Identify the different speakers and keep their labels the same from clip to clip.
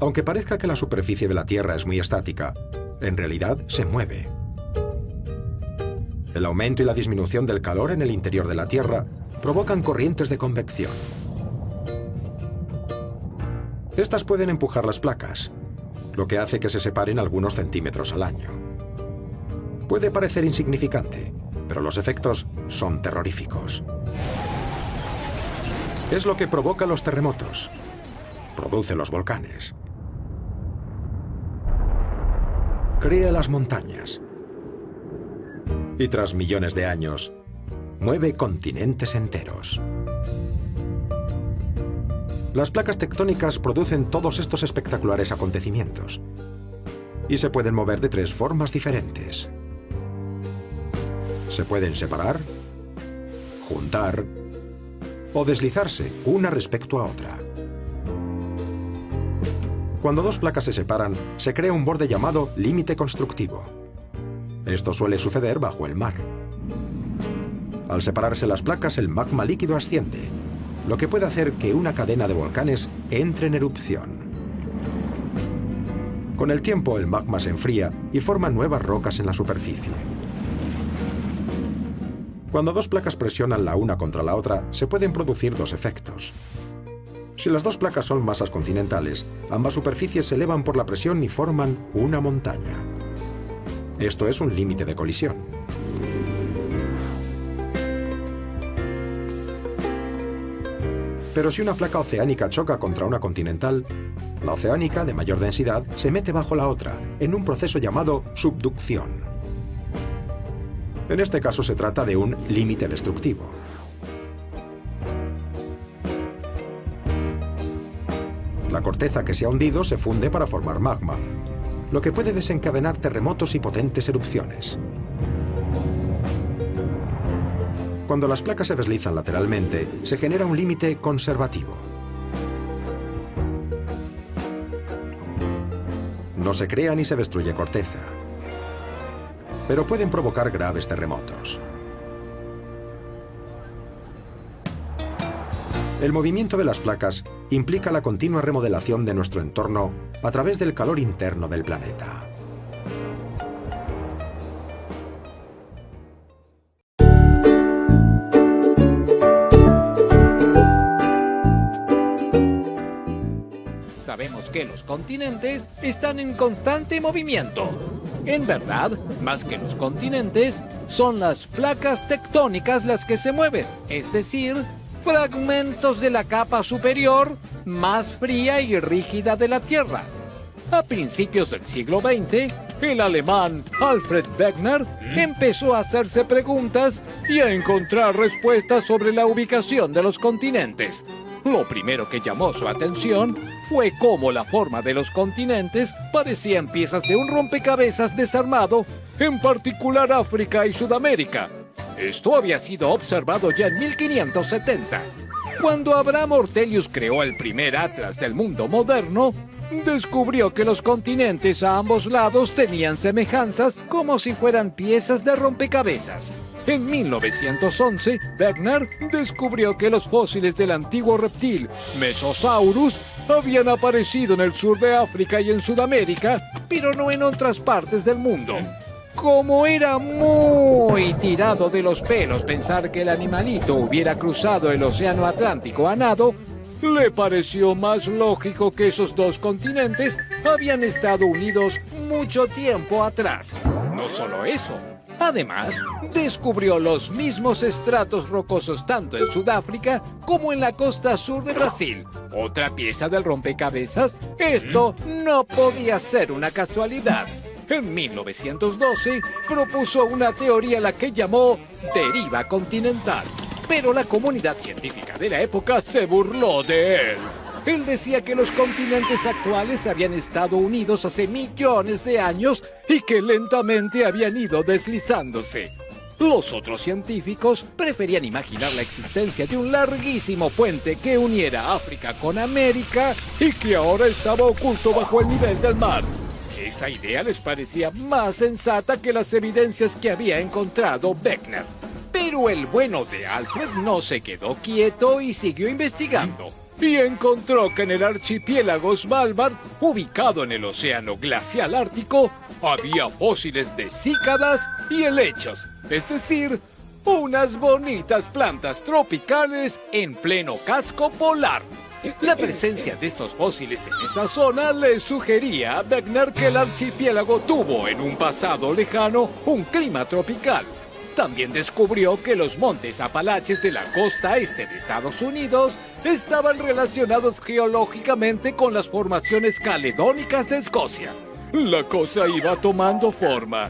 Speaker 1: Aunque parezca que la superficie de la Tierra es muy estática, en realidad se mueve. El aumento y la disminución del calor en el interior de la Tierra provocan corrientes de convección. Estas pueden empujar las placas, lo que hace que se separen algunos centímetros al año. Puede parecer insignificante, pero los efectos son terroríficos. Es lo que provoca los terremotos, produce los volcanes, crea las montañas y tras millones de años mueve continentes enteros. Las placas tectónicas producen todos estos espectaculares acontecimientos y se pueden mover de tres formas diferentes. Se pueden separar, juntar o deslizarse una respecto a otra. Cuando dos placas se separan, se crea un borde llamado límite constructivo. Esto suele suceder bajo el mar. Al separarse las placas, el magma líquido asciende, lo que puede hacer que una cadena de volcanes entre en erupción. Con el tiempo, el magma se enfría y forma nuevas rocas en la superficie. Cuando dos placas presionan la una contra la otra, se pueden producir dos efectos. Si las dos placas son masas continentales, ambas superficies se elevan por la presión y forman una montaña. Esto es un límite de colisión. Pero si una placa oceánica choca contra una continental, la oceánica, de mayor densidad, se mete bajo la otra, en un proceso llamado subducción. En este caso se trata de un límite destructivo. La corteza que se ha hundido se funde para formar magma, lo que puede desencadenar terremotos y potentes erupciones. Cuando las placas se deslizan lateralmente, se genera un límite conservativo. No se crea ni se destruye corteza, pero pueden provocar graves terremotos. El movimiento de las placas implica la continua remodelación de nuestro entorno a través del calor interno del planeta.
Speaker 2: Sabemos que los continentes están en constante movimiento. En verdad, más que los continentes, son las placas tectónicas las que se mueven, es decir, fragmentos de la capa superior más fría y rígida de la Tierra. A principios del siglo XX, el alemán Alfred Wegener empezó a hacerse preguntas y a encontrar respuestas sobre la ubicación de los continentes. Lo primero que llamó su atención fue cómo la forma de los continentes parecían piezas de un rompecabezas desarmado, en particular África y Sudamérica. Esto había sido observado ya en 1570. Cuando Abraham Ortelius creó el primer atlas del mundo moderno, descubrió que los continentes a ambos lados tenían semejanzas como si fueran piezas de rompecabezas. En 1911, Wegener descubrió que los fósiles del antiguo reptil Mesosaurus habían aparecido en el sur de África y en Sudamérica, pero no en otras partes del mundo. Como era muy tirado de los pelos pensar que el animalito hubiera cruzado el océano Atlántico a nado, le pareció más lógico que esos dos continentes habían estado unidos mucho tiempo atrás. No solo eso, además, descubrió los mismos estratos rocosos tanto en Sudáfrica como en la costa sur de Brasil. ¿Otra pieza del rompecabezas? Esto no podía ser una casualidad. En 1912 propuso una teoría a la que llamó deriva continental, pero la comunidad científica de la época se burló de él. Él decía que los continentes actuales habían estado unidos hace millones de años y que lentamente habían ido deslizándose. Los otros científicos preferían imaginar la existencia de un larguísimo puente que uniera África con América y que ahora estaba oculto bajo el nivel del mar. Esa idea les parecía más sensata que las evidencias que había encontrado Wegener. Pero el bueno de Alfred no se quedó quieto y siguió investigando. y encontró que en el archipiélago Svalbard, ubicado en el océano glacial ártico, había fósiles de cícadas y helechos, es decir, unas bonitas plantas tropicales en pleno casco polar. La presencia de estos fósiles en esa zona le sugería a Wegener que el archipiélago tuvo en un pasado lejano un clima tropical. También descubrió que los montes Apalaches de la costa este de Estados Unidos estaban relacionados geológicamente con las formaciones caledónicas de Escocia. La cosa iba tomando forma.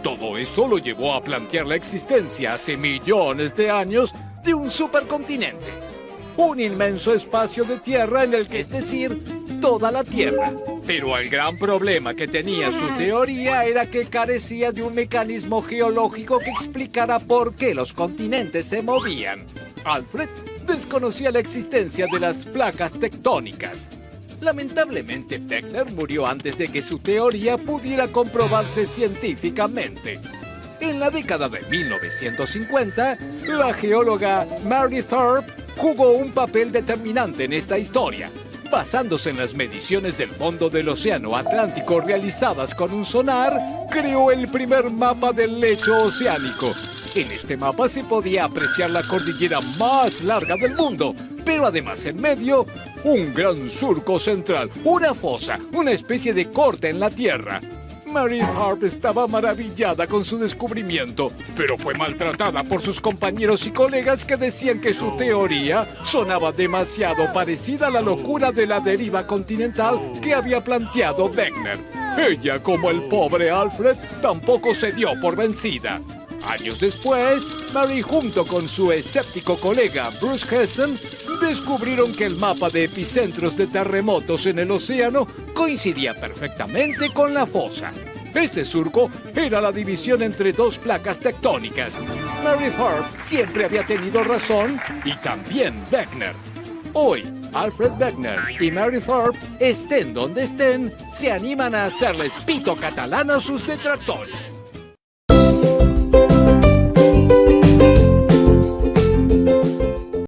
Speaker 2: Todo esto lo llevó a plantear la existencia hace millones de años de un supercontinente. Un inmenso espacio de tierra en el que, es decir, toda la Tierra. Pero el gran problema que tenía su teoría era que carecía de un mecanismo geológico que explicara por qué los continentes se movían. Alfred desconocía la existencia de las placas tectónicas. Lamentablemente, Wegener murió antes de que su teoría pudiera comprobarse científicamente. En la década de 1950, la geóloga Mary Thorpe jugó un papel determinante en esta historia. Basándose en las mediciones del fondo del océano Atlántico realizadas con un sonar, creó el primer mapa del lecho oceánico. En este mapa se podía apreciar la cordillera más larga del mundo, pero además en medio, un gran surco central, una fosa, una especie de corte en la tierra. Mary Thorpe estaba maravillada con su descubrimiento, pero fue maltratada por sus compañeros y colegas que decían que su teoría sonaba demasiado parecida a la locura de la deriva continental que había planteado Wegener. Ella, como el pobre Alfred, tampoco se dio por vencida. Años después, Mary junto con su escéptico colega Bruce Hessen descubrieron que el mapa de epicentros de terremotos en el océano coincidía perfectamente con la fosa. Ese surco era la división entre dos placas tectónicas. Mary Thorpe siempre había tenido razón y también Wegener. Hoy, Alfred Wegener y Mary Thorpe, estén donde estén, se animan a hacerles pito catalán a sus detractores.